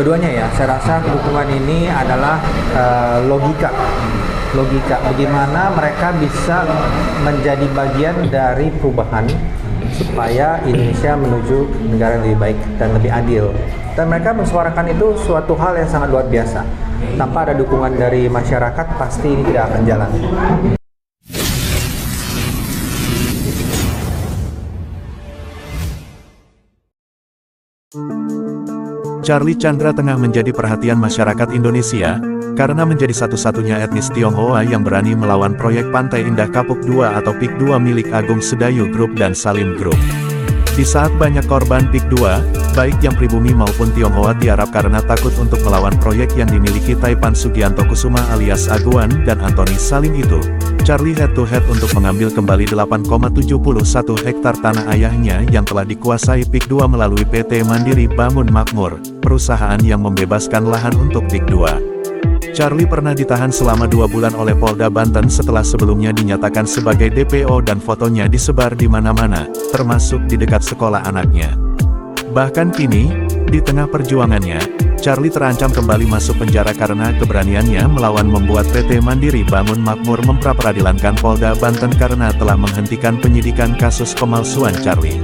Dua-duanya ya, saya rasa dukungan ini adalah logika bagaimana mereka bisa menjadi bagian dari perubahan supaya Indonesia menuju negara yang lebih baik dan lebih adil. Dan mereka mensuarakan itu suatu hal yang sangat luar biasa. Tanpa ada dukungan dari masyarakat, pasti ini tidak akan jalan. Charlie Chandra tengah menjadi perhatian masyarakat Indonesia, karena menjadi satu-satunya etnis Tionghoa yang berani melawan proyek Pantai Indah Kapuk 2 atau PIK 2 milik Agung Sedayu Group dan Salim Group. Di saat banyak korban PIK 2, baik yang pribumi maupun Tionghoa tiarap karena takut untuk melawan proyek yang dimiliki Taipan Sugianto Kusuma alias Aguan dan Antoni Salim itu, Charlie head to head untuk mengambil kembali 8,71 hektar tanah ayahnya yang telah dikuasai PIK 2 melalui PT Mandiri Bangun Makmur, perusahaan yang membebaskan lahan untuk PIK 2. Charlie pernah ditahan selama 2 bulan oleh Polda Banten setelah sebelumnya dinyatakan sebagai DPO dan fotonya disebar di mana-mana, termasuk di dekat sekolah anaknya. Bahkan kini, di tengah perjuangannya, Charlie terancam kembali masuk penjara karena keberaniannya melawan membuat PT Mandiri Bangun Makmur mempraperadilankan Polda Banten karena telah menghentikan penyidikan kasus pemalsuan Charlie.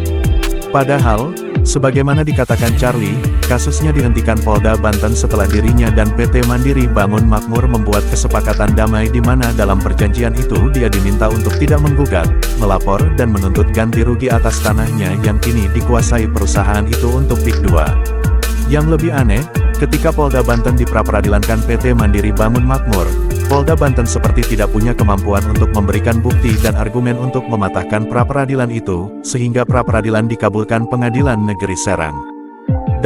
Padahal, sebagaimana dikatakan Charlie, kasusnya dihentikan Polda Banten setelah dirinya dan PT Mandiri Bangun Makmur membuat kesepakatan damai di mana dalam perjanjian itu dia diminta untuk tidak menggugat, melapor dan menuntut ganti rugi atas tanahnya yang kini dikuasai perusahaan itu untuk PIK 2. Yang lebih aneh, ketika Polda Banten dipraperadilankan PT Mandiri Bangun Makmur, Polda Banten seperti tidak punya kemampuan untuk memberikan bukti dan argumen untuk mematahkan pra-peradilan itu, sehingga pra-peradilan dikabulkan Pengadilan Negeri Serang.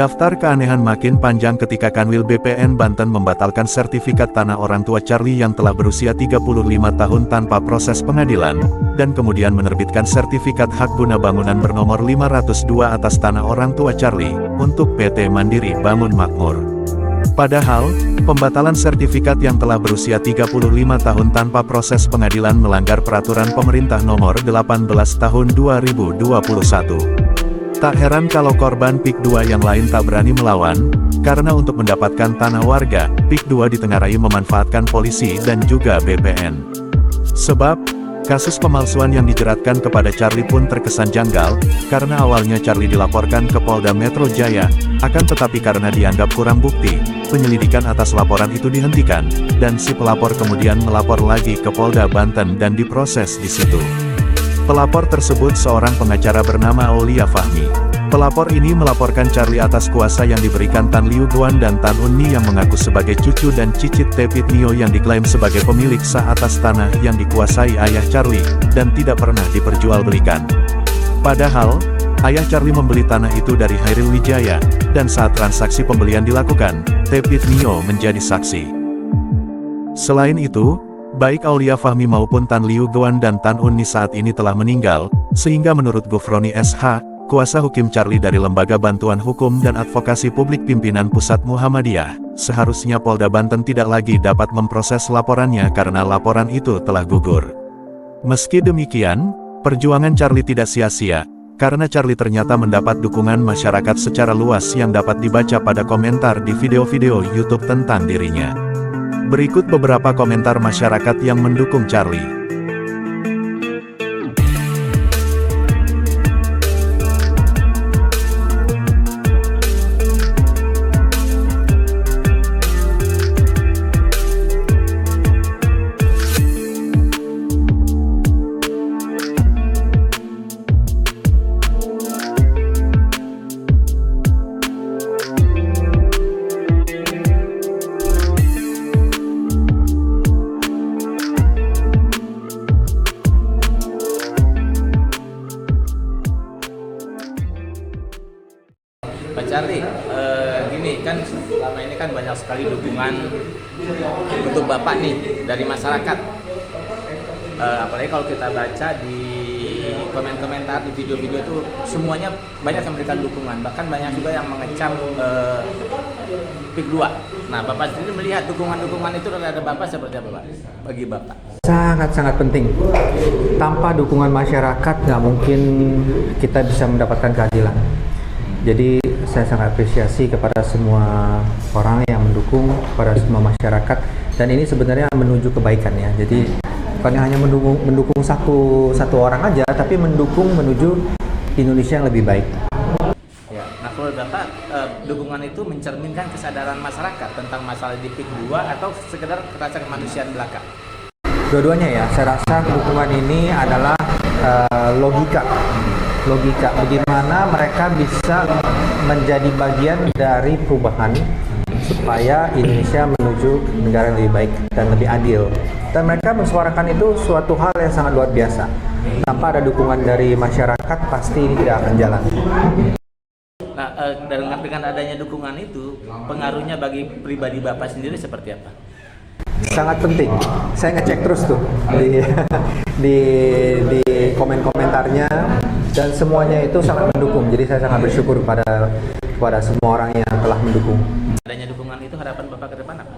Daftar keanehan makin panjang ketika Kanwil BPN Banten membatalkan sertifikat tanah orang tua Charlie yang telah berusia 35 tahun tanpa proses pengadilan, dan kemudian menerbitkan sertifikat hak guna bangunan bernomor 502 atas tanah orang tua Charlie, untuk PT Mandiri Bangun Makmur. Padahal, pembatalan sertifikat yang telah berusia 35 tahun tanpa proses pengadilan melanggar peraturan pemerintah nomor 18 tahun 2021. Tak heran kalau korban PIK 2 yang lain tak berani melawan, karena untuk mendapatkan tanah warga, PIK 2 ditengarai memanfaatkan polisi dan juga BPN. Sebab, kasus pemalsuan yang dijeratkan kepada Charlie pun terkesan janggal, karena awalnya Charlie dilaporkan ke Polda Metro Jaya, akan tetapi karena dianggap kurang bukti, penyelidikan atas laporan itu dihentikan, dan si pelapor kemudian melapor lagi ke Polda Banten dan diproses di situ. Pelapor tersebut seorang pengacara bernama Aulia Fahmi. Pelapor ini melaporkan Charlie atas kuasa yang diberikan Tan Liu Guan dan Tan Unni yang mengaku sebagai cucu dan cicit Tepit Nio yang diklaim sebagai pemilik sah atas tanah yang dikuasai ayah Charlie, dan tidak pernah diperjualbelikan. Padahal, ayah Charlie membeli tanah itu dari Hairil Wijaya, dan saat transaksi pembelian dilakukan, Tepit Nio menjadi saksi. Selain itu, baik Aulia Fahmi maupun Tan Liu Guan dan Tan Unni saat ini telah meninggal, sehingga menurut Gufroni SH, kuasa hukum Charlie dari Lembaga Bantuan Hukum dan Advokasi Publik Pimpinan Pusat Muhammadiyah, seharusnya Polda Banten tidak lagi dapat memproses laporannya karena laporan itu telah gugur. Meski demikian, perjuangan Charlie tidak sia-sia, karena Charlie ternyata mendapat dukungan masyarakat secara luas yang dapat dibaca pada komentar di video-video YouTube tentang dirinya. Berikut beberapa komentar masyarakat yang mendukung Charlie. Pak Charlie, gini kan selama ini kan banyak sekali dukungan untuk Bapak nih dari masyarakat. Apalagi kalau kita baca di komentar di video-video itu semuanya banyak yang memberikan dukungan, bahkan banyak juga yang mengecam PIK 2. Nah, Bapak sendiri melihat dukungan-dukungan itu terhadap Bapak seperti apa, Pak? Bagi Bapak? Sangat-sangat penting. Tanpa dukungan masyarakat nggak mungkin kita bisa mendapatkan keadilan. Jadi saya sangat apresiasi kepada semua orang yang mendukung, kepada semua masyarakat, dan ini sebenarnya menuju kebaikan ya. Jadi bukan hanya mendukung satu orang aja, tapi mendukung menuju Indonesia yang lebih baik. Ya, nah kalau Bapak dukungan itu mencerminkan kesadaran masyarakat tentang masalah di PIK 2 atau sekedar rasa kemanusiaan belaka? Dua-duanya ya, saya rasa dukungan ini adalah logika bagaimana mereka bisa menjadi bagian dari perubahan supaya Indonesia menuju negara yang lebih baik dan lebih adil, dan mereka mensuarakan itu suatu hal yang sangat luar biasa. Tanpa ada dukungan dari masyarakat pasti ini tidak akan jalan. Nah, dengan adanya dukungan itu, pengaruhnya bagi pribadi Bapak sendiri seperti apa? Sangat penting. Saya ngecek terus tuh di komen-komentarnya, dan semuanya itu sangat mendukung. Jadi saya sangat bersyukur kepada semua orang yang telah mendukung. Adanya dukungan itu, harapan Bapak ke depan apa?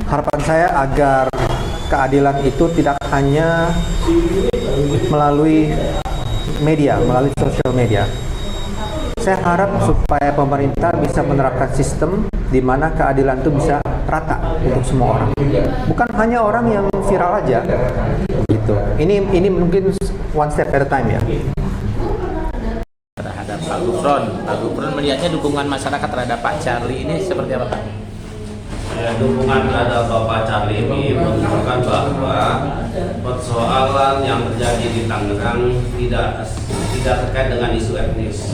Harapan saya agar keadilan itu tidak hanya melalui media, melalui sosial media. Saya harap supaya pemerintah bisa menerapkan sistem di mana keadilan itu bisa rata untuk semua orang. Bukan hanya orang yang viral aja. Gitu. Ini mungkin one step at a time ya. Terhadap Pak Gufron melihatnya dukungan masyarakat terhadap Pak Charlie ini seperti apa Pak? Dukungan terhadap Bapak Charlie ini menunjukkan bahwa persoalan yang terjadi di Tangerang tidak terkait dengan isu etnis.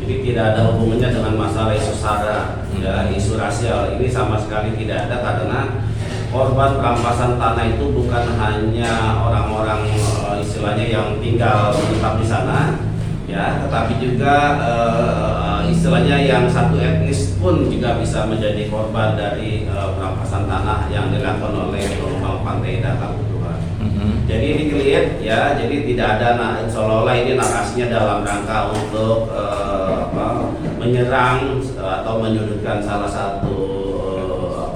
Jadi tidak ada hubungannya dengan masalah isu SARA, ya, isu rasial. Ini sama sekali tidak ada, karena korban perampasan tanah itu bukan hanya orang-orang istilahnya yang tinggal tetap di sana, ya, tetapi juga istilahnya yang satu etnis pun juga bisa menjadi korban dari perampasan tanah yang dilakukan oleh pengembang Pantai Indah Kapuk 2. Jadi ini clear ya, jadi tidak ada seolah-olah ini narasinya dalam rangka untuk menyerang atau menyudutkan salah satu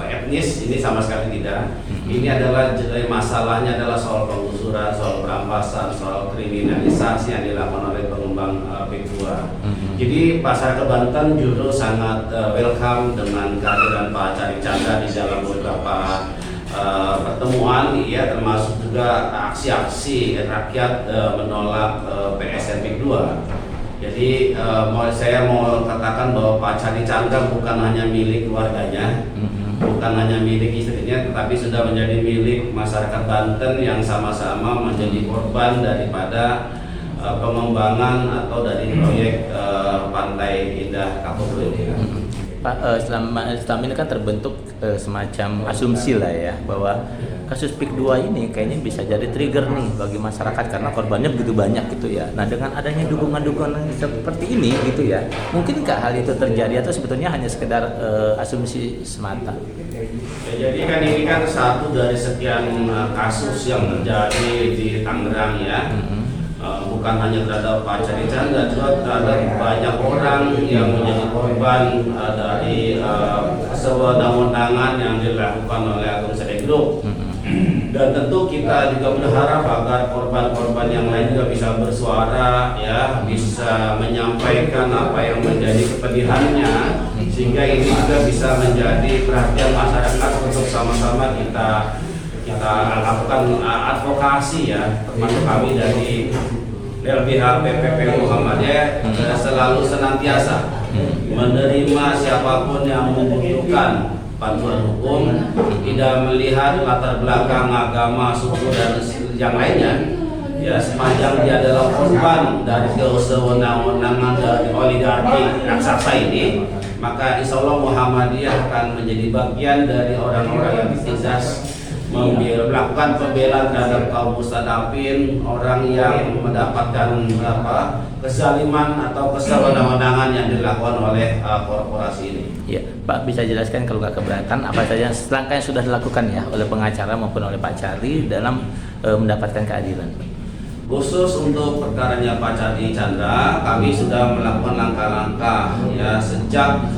etnis. Ini sama sekali tidak. Ini adalah masalahnya adalah soal penggusuran, soal perampasan, soal kriminalisasi yang dilakukan oleh pengembang PIK 2. Jadi masyarakat Banten justru sangat welcome dengan kehadiran Pak Charlie Chandra di dalam beberapa pertemuan, ya, termasuk juga aksi-aksi rakyat menolak PSN PIK 2. Jadi saya mau katakan bahwa Pak Charlie Chandra bukan hanya milik keluarganya, bukan hanya milik istrinya, tetapi sudah menjadi milik masyarakat Banten yang sama-sama menjadi korban daripada pengembangan atau dari proyek Pantai Indah Kapuk 2. Pak, selama ini kan terbentuk semacam asumsi lah ya, bahwa kasus PIK 2 ini kayaknya bisa jadi trigger nih bagi masyarakat karena korbannya begitu banyak gitu ya. Nah, dengan adanya dukungan-dukungan seperti ini gitu ya, mungkinkah hal itu terjadi atau sebetulnya hanya sekedar asumsi semata? Ya, jadi kan ini kan satu dari sekian kasus yang terjadi di Tangerang ya. Bukan hanya terhadap Pak Charlie Chandra, juga terhadap banyak orang yang menjadi korban dari kesewenang-wenangan yang dilakukan oleh Agung Sedayu Group. Dan tentu kita juga berharap agar korban-korban yang lain juga bisa bersuara, ya, bisa menyampaikan apa yang menjadi kepedihannya, sehingga ini juga bisa menjadi perhatian masyarakat untuk sama-sama kita lakukan advokasi, ya, termasuk kami dari LBH PPP Muhammadiyah selalu senantiasa menerima siapapun yang membutuhkan bantuan hukum, tidak melihat latar belakang agama, suku dan yang lainnya, ya, sepanjang dia adalah korban dari kesewenang-wenangan dari oligarki raksasa ini, maka insya Allah Muhammadiyah akan menjadi bagian dari orang-orang yang ditindas melakukan pembelaan terhadap kaum mustadafin, orang yang mendapatkan kezaliman atau kesewenang-wenangan yang dilakukan oleh korporasi ini. Ya, Pak, bisa jelaskan kalau nggak keberatan apa saja langkah yang sudah dilakukan ya oleh pengacara maupun oleh Pak Charlie dalam mendapatkan keadilan? Khusus untuk perkaranya Pak Charlie Chandra, kami sudah melakukan langkah-langkah, ya, sejak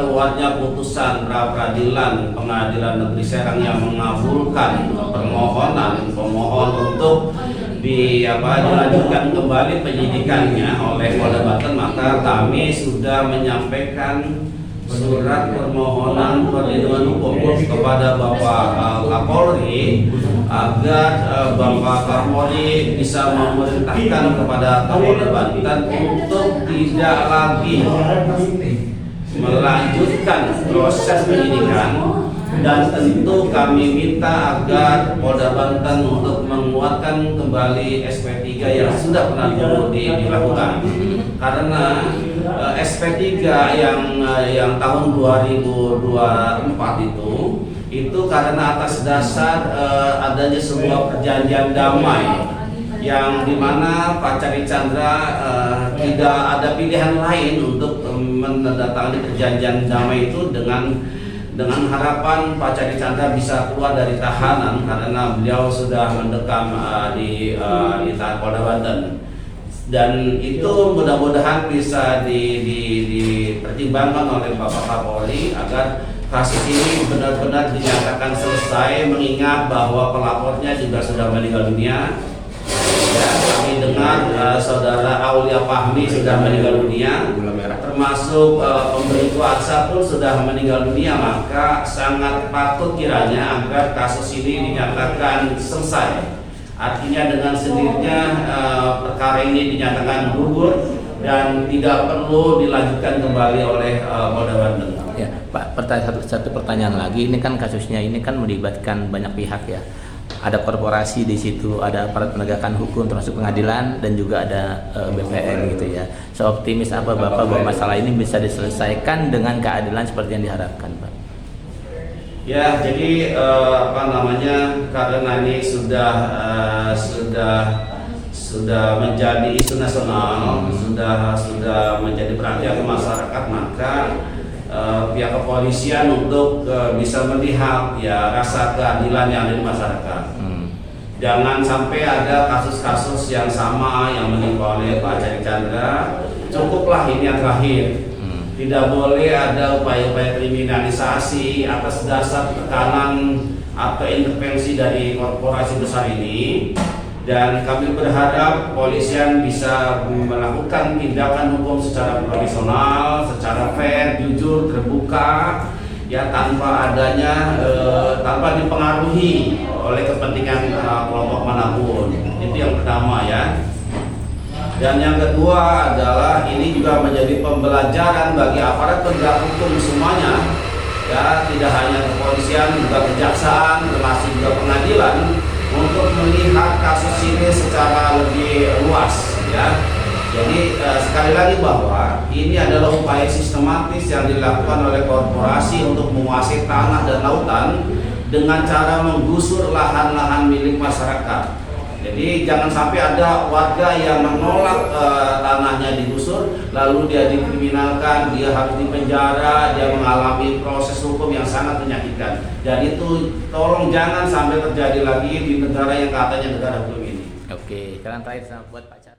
keluarnya putusan pra-peradilan Pengadilan Negeri Serang yang mengabulkan permohonan pemohon untuk dilanjutkan kembali penyidikannya oleh Polda Banten, maka kami sudah menyampaikan surat permohonan perlindungan hukum kepada Bapak Kapolri agar Bapak Kapolri bisa memerintahkan kepada Kapolda Banten untuk tidak lagi melanjutkan proses penyidikan, dan tentu kami minta agar Polda Banten untuk menguatkan kembali SP3 yang sudah pernah dulu dilakukan, karena SP3 yang tahun 2024 itu karena atas dasar adanya sebuah perjanjian damai yang dimana Pak Chandra Chandra tidak ada pilihan lain untuk menandatangani perjanjian damai itu dengan harapan Pak Chandra Chandra bisa keluar dari tahanan karena beliau sudah mendekam di tahan Polda Banten, dan itu mudah-mudahan bisa dipertimbangkan oleh Bapak Kapolri agar kasus ini benar-benar dinyatakan selesai, mengingat bahwa pelapornya juga sudah meninggal dunia. Ya, kami dengar saudara Aulia Fahmi sudah meninggal dunia, termasuk pemberi kuasa pun sudah meninggal dunia, maka sangat patut kiranya agar kasus ini dinyatakan selesai. Artinya dengan sendirinya perkara ini dinyatakan gugur dan tidak perlu dilanjutkan kembali oleh Polda Banten. Ya, Pak, satu pertanyaan lagi. Ini kan kasusnya ini kan melibatkan banyak pihak ya. Ada korporasi di situ, ada aparat penegakan hukum termasuk pengadilan, dan juga ada BPN gitu ya. Seoptimis apa Bapak bahwa masalah ini bisa diselesaikan dengan keadilan seperti yang diharapkan, Pak? Ya, jadi karena ini sudah menjadi isu nasional, sudah menjadi perhatian masyarakat, maka pihak kepolisian untuk bisa melihat ya rasa keadilan yang ada di masyarakat. Jangan sampai ada kasus-kasus yang sama yang menimpa oleh Pak Chandra Chandra. Cukuplah ini yang terakhir. Tidak boleh ada upaya-upaya kriminalisasi atas dasar tekanan atau intervensi dari korporasi besar ini. Dan kami berharap polisian bisa melakukan tindakan hukum secara profesional, secara fair, jujur, terbuka, ya tanpa tanpa dipengaruhi oleh kepentingan kelompok manapun. Itu yang pertama ya. Dan yang kedua adalah ini juga menjadi pembelajaran bagi aparat penegak hukum semuanya, ya tidak hanya kepolisian, juga kejaksaan, termasuk juga pengadilan, untuk melihat kasus ini secara lebih luas ya. Jadi sekali lagi bahwa ini adalah upaya sistematis yang dilakukan oleh korporasi untuk menguasai tanah dan lautan dengan cara menggusur lahan-lahan milik masyarakat. Jadi jangan sampai ada warga yang menolak tanahnya digusur, lalu dia dikriminalkan, dia harus dipenjara, dia mengalami proses hukum yang sangat menyakitkan. Dan itu tolong jangan sampai terjadi lagi di negara yang katanya negara hukum ini. Oke, jalan terakhir buat Pak Chandra.